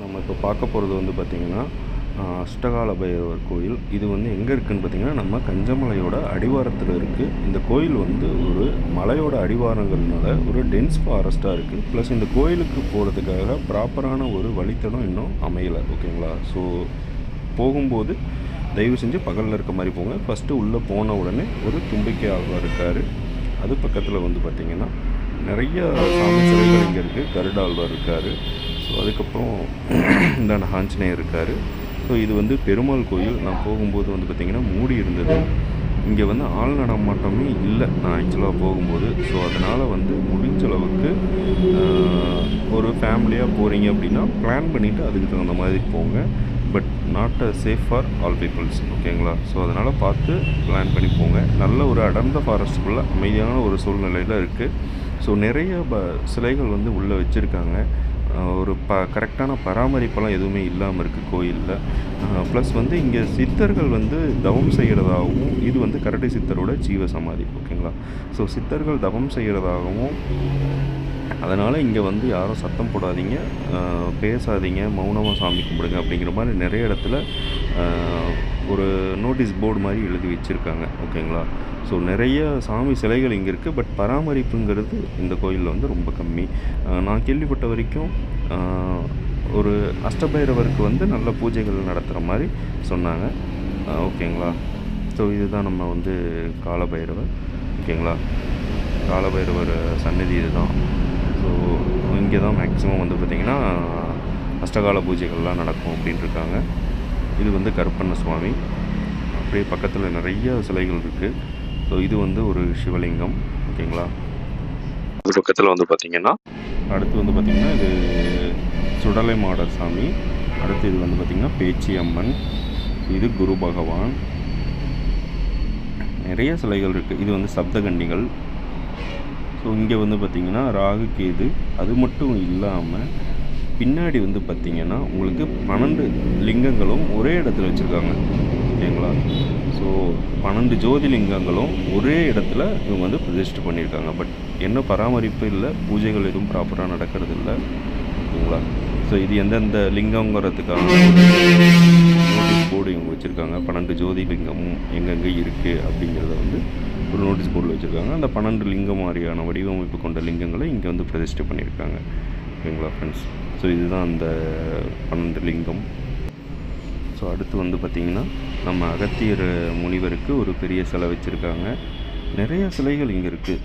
நம்ம இப்போ பார்க்க போகிறது வந்து பார்த்திங்கன்னா அஷ்டகால பைரவர் கோயில். இது வந்து எங்கே இருக்குதுன்னு பார்த்திங்கன்னா நம்ம கஞ்சமலையோட அடிவாரத்தில் இருக்குது. இந்த கோயில் வந்து ஒரு மலையோட அடிவாரங்கிறதுனால ஒரு டென்ஸ் ஃபாரஸ்ட்டாக இருக்குது. ப்ளஸ் இந்த கோயிலுக்கு போகிறதுக்காக ப்ராப்பரான ஒரு வழித்தடம் இன்னும் அமையலை. ஓகேங்களா? ஸோ போகும்போது தயவு செஞ்சு பகலில் இருக்க மாதிரி போங்க. ஃபஸ்ட்டு உள்ளே போன உடனே ஒரு தும்பிக்கை ஆழ்வார் இருக்கார். அது பக்கத்தில் வந்து பார்த்திங்கன்னா நிறைய சாமி சிலைகள் இங்கே இருக்குது. கருடாழ்வார் இருக்கார். ஸோ அதுக்கப்புறம் இந்த ஆஞ்சநேயர் இருக்கார். ஸோ இது வந்து பெருமாள் கோயில். நான் போகும்போது வந்து பார்த்திங்கன்னா மூடி இருந்தது. இங்கே வந்து ஆள் நடமாட்டமே இல்லை நான் ஆக்சுவலாக போகும்போது. ஸோ அதனால் வந்து முடிஞ்ச அளவுக்கு ஒரு ஃபேமிலியாக போகிறீங்க அப்படின்னா பிளான் பண்ணிவிட்டு அதுக்கு தகுந்த மாதிரி போங்க. But not safe for all peoples. ஓகேங்களா? ஸோ அதனால் பார்த்து பிளான் பண்ணி போங்க. நல்ல ஒரு அடர்ந்த ஃபாரஸ்ட்டுக்குள்ளே அமைதியான ஒரு சூழ்நிலையில் இருக்குது. ஸோ நிறைய சிலைகள் வந்து உள்ளே வச்சுருக்காங்க. ஒரு கரெக்டான பராமரிப்பெல்லாம் எதுவுமே இல்லாமல் இருக்குது கோயிலில். ப்ளஸ் வந்து இங்கே சித்தர்கள் வந்து தவம் செய்கிறதாகவும், இது வந்து கரடி சித்தரோட ஜீவ சமாதி. ஓகேங்களா? ஸோ சித்தர்கள் தவம் செய்கிறதாகவும், அதனால் இங்கே வந்து யாரும் சத்தம் போடாதீங்க, பேசாதீங்க, மௌனமாக சாமி கும்பிடுங்க அப்படிங்கிற மாதிரி நிறைய இடத்துல ஒரு நோட்டீஸ் போர்டு மாதிரி எழுதி வச்சுருக்காங்க. ஓகேங்களா? ஸோ நிறைய சாமி சிலைகள் இங்கே இருக்குது. பட் பராமரிப்புங்கிறது இந்த கோயிலில் வந்து ரொம்ப கம்மி. நான் கேள்விப்பட்ட வரைக்கும் ஒரு அஷ்டபைரவருக்கு வந்து நல்ல பூஜைகள் நடத்துகிற மாதிரி சொன்னாங்க. ஓகேங்களா? ஸோ இதுதான் நம்ம வந்து காலபைரவர். ஓகேங்களா? காலபைரவர் சன்னதி இதுதான். ஸோ இங்கே தான் மேக்ஸிமம் வந்து பார்த்திங்கன்னா அஷ்டகால பூஜைகள்லாம் நடக்கும் அப்படின்ட்டுருக்காங்க. இது வந்து கருப்பண்ண சுவாமி. அப்படியே பக்கத்தில் நிறைய சிலைகள் இருக்குது. ஸோ இது வந்து ஒரு சிவலிங்கம். ஓகேங்களா? அது பக்கத்தில் வந்து பார்த்திங்கன்னா அடுத்து வந்து பார்த்திங்கன்னா இது சுடலை மாடர் சாமி. அடுத்து இது வந்து பார்த்திங்கன்னா பேச்சி அம்மன். இது குரு பகவான். நிறைய சிலைகள் இருக்குது. இது வந்து சப்தகன்னிகள். ஸோ இங்கே வந்து பார்த்திங்கன்னா ராகு கேது. அது மட்டும் இல்லாமல் பின்னாடி வந்து பார்த்திங்கன்னா உங்களுக்கு 12 லிங்கங்களும் ஒரே இடத்துல வச்சுருக்காங்க. ஓகேங்களா? ஸோ 12 ஜோதிலிங்கங்களும் ஒரே இடத்துல இவங்க வந்து பிரதிஷ்டை பண்ணியிருக்காங்க. பட் என்ன பராமரிப்பு இல்லை, பூஜைகள் எதுவும் ப்ராப்பராக நடக்கிறது இல்லை. ஓகேங்களா? ஸோ இது எந்தெந்த லிங்கங்கிறதுக்காக நோட்டீஸ் போர்டு இவங்க வச்சுருக்காங்க. 12 ஜோதிலிங்கமும் எங்கெங்கே இருக்குது அப்படிங்கிறத வந்து ஒரு நோட்டீஸ் போர்டில் வச்சுருக்காங்க. அந்த 12 லிங்கம் மாதிரியான வடிவமைப்பு கொண்ட லிங்கங்களை இங்கே வந்து பிரதிஷ்டை பண்ணியிருக்காங்க. ஓகேங்களா ஃப்ரெண்ட்ஸ்? ஸோ இதுதான் அந்த 12 லிங்கம். ஸோ அடுத்து வந்து பார்த்திங்கன்னா நம்ம அகத்தியர் முனிவருக்கு ஒரு பெரிய சிலை வச்சுருக்காங்க. நிறைய சிலைகள் இங்கே இருக்குது.